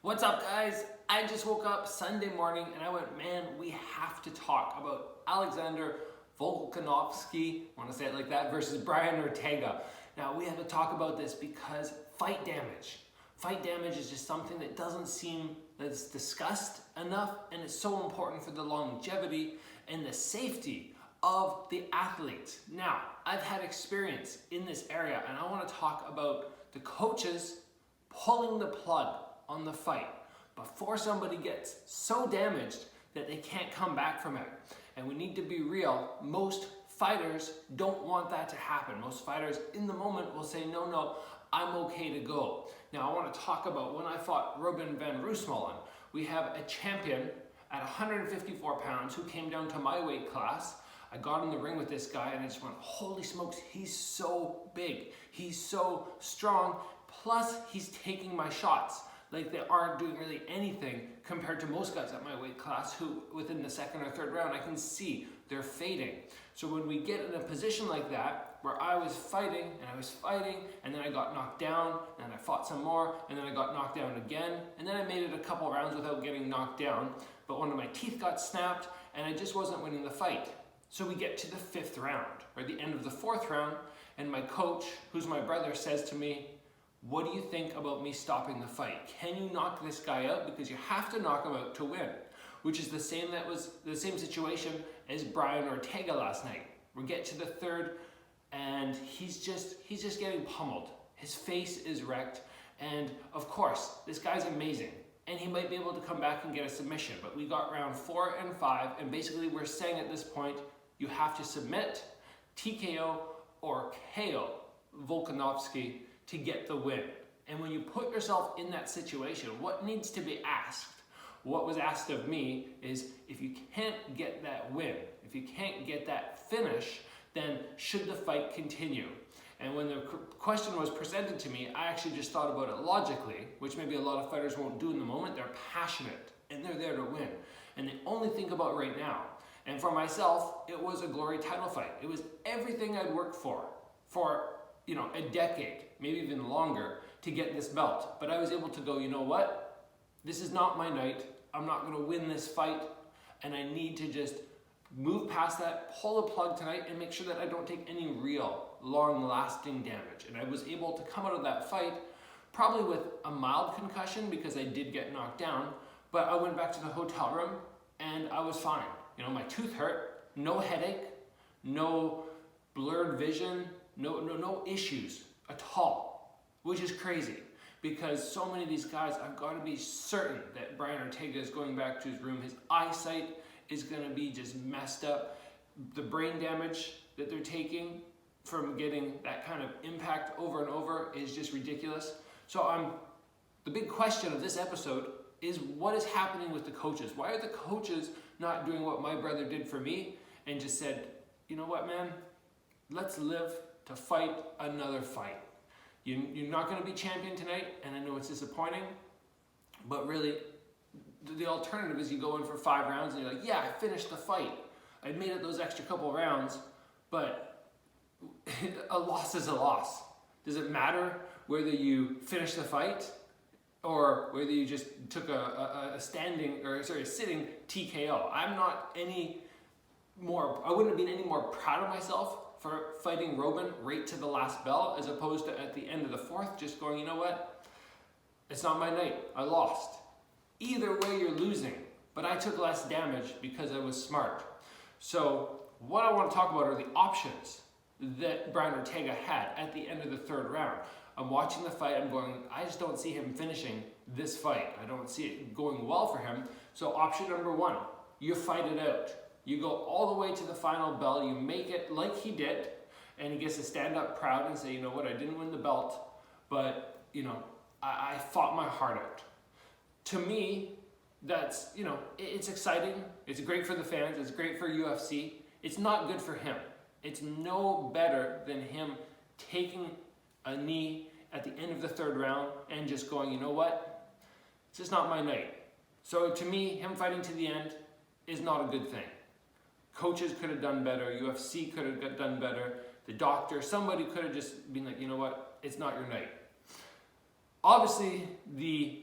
What's up, guys? I just woke up Sunday morning and I went, man, we have to talk about Alexander Volkanovski, I want to say it like that, versus Brian Ortega. Now, we have to talk about this because fight damage. Fight damage is just something that doesn't seem that's discussed enough, and it's so important for the longevity and the safety of the athlete. Now, I've had experience in this area, and I want to talk about the coaches pulling the plug on the fight before somebody gets so damaged that they can't come back from it. And we need to be real, most fighters don't want that to happen. Most fighters in the moment will say, no, I'm okay to go. Now I want to talk about when I fought Ruben van Roosmalen. We have a champion at 154 pounds who came down to my weight class. I got in the ring with this guy and I just went, holy smokes, he's so big. He's so strong, plus he's taking my shots. Like they aren't doing really anything compared to most guys at my weight class who within the second or third round I can see they're fading. So when we get in a position like that where I was fighting and then I got knocked down and I fought some more and then I got knocked down again and then I made it a couple rounds without getting knocked down, but one of my teeth got snapped and I just wasn't winning the fight. So we get to the fifth round or the end of the fourth round and my coach, who's my brother, says to me, what do you think about me stopping the fight? Can you knock this guy out? Because you have to knock him out to win, which is the same situation as Brian Ortega last night. We get to the third and he's just getting pummeled. His face is wrecked. And of course, this guy's amazing and he might be able to come back and get a submission, but we got round 4 and 5 and basically we're saying at this point, you have to submit, TKO or KO Volkanovski to get the win. And when you put yourself in that situation, what needs to be asked? What was asked of me is if you can't get that win, if you can't get that finish, then should the fight continue? And when the question was presented to me, I actually just thought about it logically, which maybe a lot of fighters won't do in the moment. They're passionate and they're there to win. And they only think about right now. And for myself, it was a glory title fight. It was everything I'd worked for a decade, maybe even longer, to get this belt. But I was able to go, you know what? This is not my night. I'm not going to win this fight. And I need to just move past that, pull the plug tonight, and make sure that I don't take any real long-lasting damage. And I was able to come out of that fight probably with a mild concussion because I did get knocked down. But I went back to the hotel room and I was fine. My tooth hurt, no headache, no blurred vision, no issues at all, which is crazy because so many of these guys, I've got to be certain that Brian Ortega is going back to his room. His eyesight is going to be just messed up. The brain damage that they're taking from getting that kind of impact over and over is just ridiculous. So the big question of this episode is what is happening with the coaches? Why are the coaches not doing what my brother did for me and just said, you know what, man, let's live to fight another fight. You're not going to be champion tonight, and I know it's disappointing, but really, the alternative is you go in for 5 rounds and you're like, yeah, I finished the fight. I made it those extra couple rounds, but a loss is a loss. Does it matter whether you finish the fight or whether you just took a sitting TKO? I wouldn't have been any more proud of myself for fighting Ruben right to the last bell as opposed to at the end of the fourth just going, you know what, it's not my night, I lost. Either way you're losing, but I took less damage because I was smart. So what I want to talk about are the options that Brian Ortega had at the end of the third round. I'm watching the fight, I'm going, I just don't see him finishing this fight. I don't see it going well for him. So option number 1, you fight it out. You go all the way to the final bell, you make it like he did, and he gets to stand up proud and say, you know what, I didn't win the belt, but I fought my heart out. To me, that's, it's exciting, it's great for the fans, it's great for UFC. It's not good for him. It's no better than him taking a knee at the end of the third round and just going, you know what, it's just not my night. So to me, him fighting to the end is not a good thing. Coaches could have done better, UFC could have done better, the doctor, somebody could have just been like, you know what, it's not your night. Obviously, the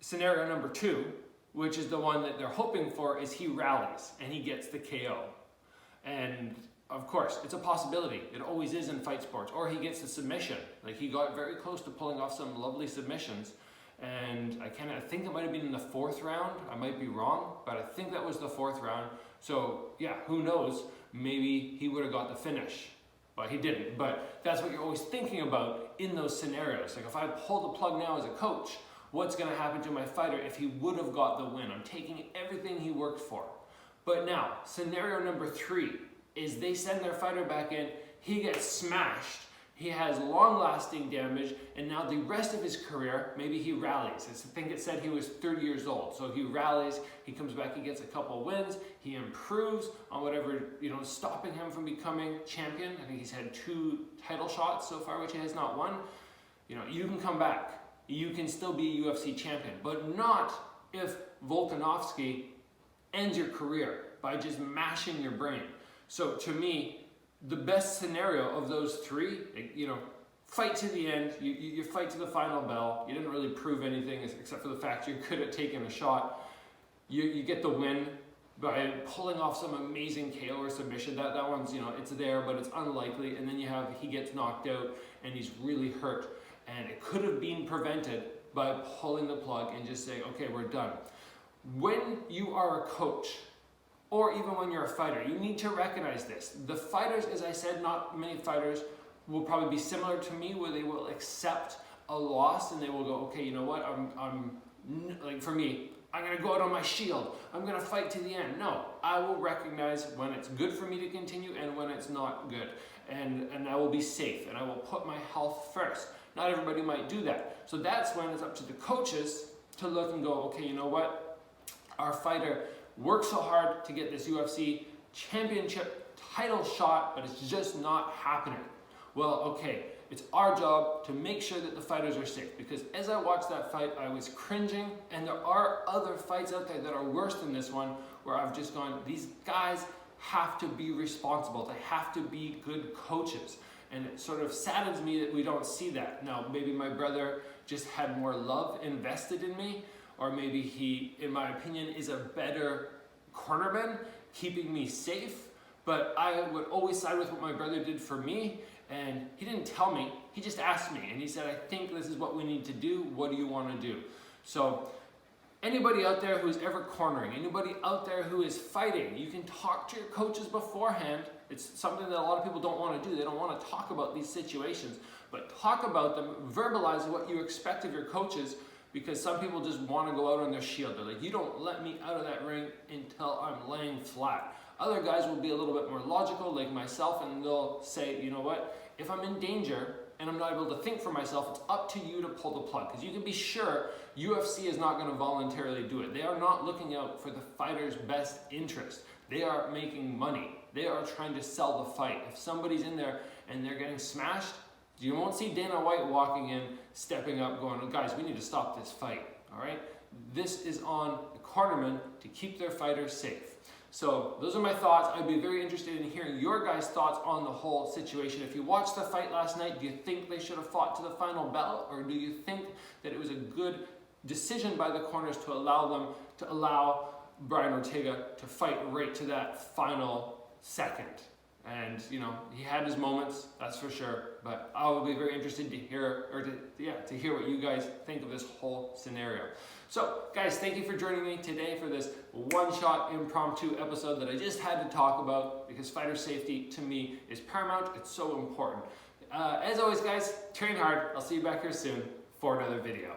scenario number 2, which is the one that they're hoping for, is he rallies and he gets the KO. And of course, it's a possibility. It always is in fight sports. Or he gets the submission. Like, he got very close to pulling off some lovely submissions. And I think it might have been in the 4th round. I might be wrong, but I think that was the 4th round. So yeah, who knows? Maybe he would have got the finish, but he didn't. But that's what you're always thinking about in those scenarios. Like, if I pull the plug now as a coach, what's going to happen to my fighter if he would have got the win? I'm taking everything he worked for. But now, scenario number 3 is they send their fighter back in, he gets smashed, he has long-lasting damage, and now the rest of his career, maybe he rallies. I think it said he was 30 years old. So he rallies, he comes back, he gets a couple wins, he improves on whatever, stopping him from becoming champion. I think he's had 2 title shots so far, which he has not won. You can come back. You can still be a UFC champion, but not if Volkanovski ends your career by just mashing your brain. So to me, the best scenario of those 3, fight to the end, you fight to the final bell, you didn't really prove anything except for the fact you're good at taking a shot, you get the win by pulling off some amazing KO or submission. That one's, it's there, but it's unlikely. And then he gets knocked out and he's really hurt. And it could have been prevented by pulling the plug and just saying, okay, we're done. When you are a coach, or even when you're a fighter, you need to recognize this. The fighters, as I said, not many fighters will probably be similar to me, where they will accept a loss and they will go, okay, you know what, I'm like, for me, I'm gonna go out on my shield, I'm gonna fight to the end. No, I will recognize when it's good for me to continue and when it's not good. And I will be safe and I will put my health first. Not everybody might do that. So that's when it's up to the coaches to look and go, okay, you know what, our fighter worked so hard to get this UFC championship title shot, but it's just not happening. Well, okay, it's our job to make sure that the fighters are safe, because as I watched that fight, I was cringing, and there are other fights out there that are worse than this one, where I've just gone, these guys have to be responsible. They have to be good coaches. And it sort of saddens me that we don't see that. Now, maybe my brother just had more love invested in me, or maybe he, in my opinion, is a better cornerman, keeping me safe. But I would always side with what my brother did for me, and he didn't tell me, he just asked me, and he said, I think this is what we need to do, what do you want to do? So anybody out there who's ever cornering, anybody out there who is fighting, you can talk to your coaches beforehand. It's something that a lot of people don't want to do. They don't want to talk about these situations, but talk about them, verbalize what you expect of your coaches, because some people just want to go out on their shield. They're like, you don't let me out of that ring until I'm laying flat. Other guys will be a little bit more logical, like myself, and they'll say, you know what, if I'm in danger and I'm not able to think for myself, it's up to you to pull the plug. Because you can be sure UFC is not going to voluntarily do it. They are not looking out for the fighter's best interest. They are making money. They are trying to sell the fight. If somebody's in there and they're getting smashed, you won't see Dana White walking in, stepping up, going, guys, we need to stop this fight, all right? This is on the cornerman to keep their fighters safe. So those are my thoughts. I'd be very interested in hearing your guys' thoughts on the whole situation. If you watched the fight last night, do you think they should have fought to the final bell, or do you think that it was a good decision by the corners to allow Brian Ortega to fight right to that final second? And he had his moments, that's for sure. But I will be very interested to hear, to hear what you guys think of this whole scenario. So, guys, thank you for joining me today for this one-shot impromptu episode that I just had to talk about, because fighter safety to me is paramount. It's so important. As always, guys, train hard. I'll see you back here soon for another video.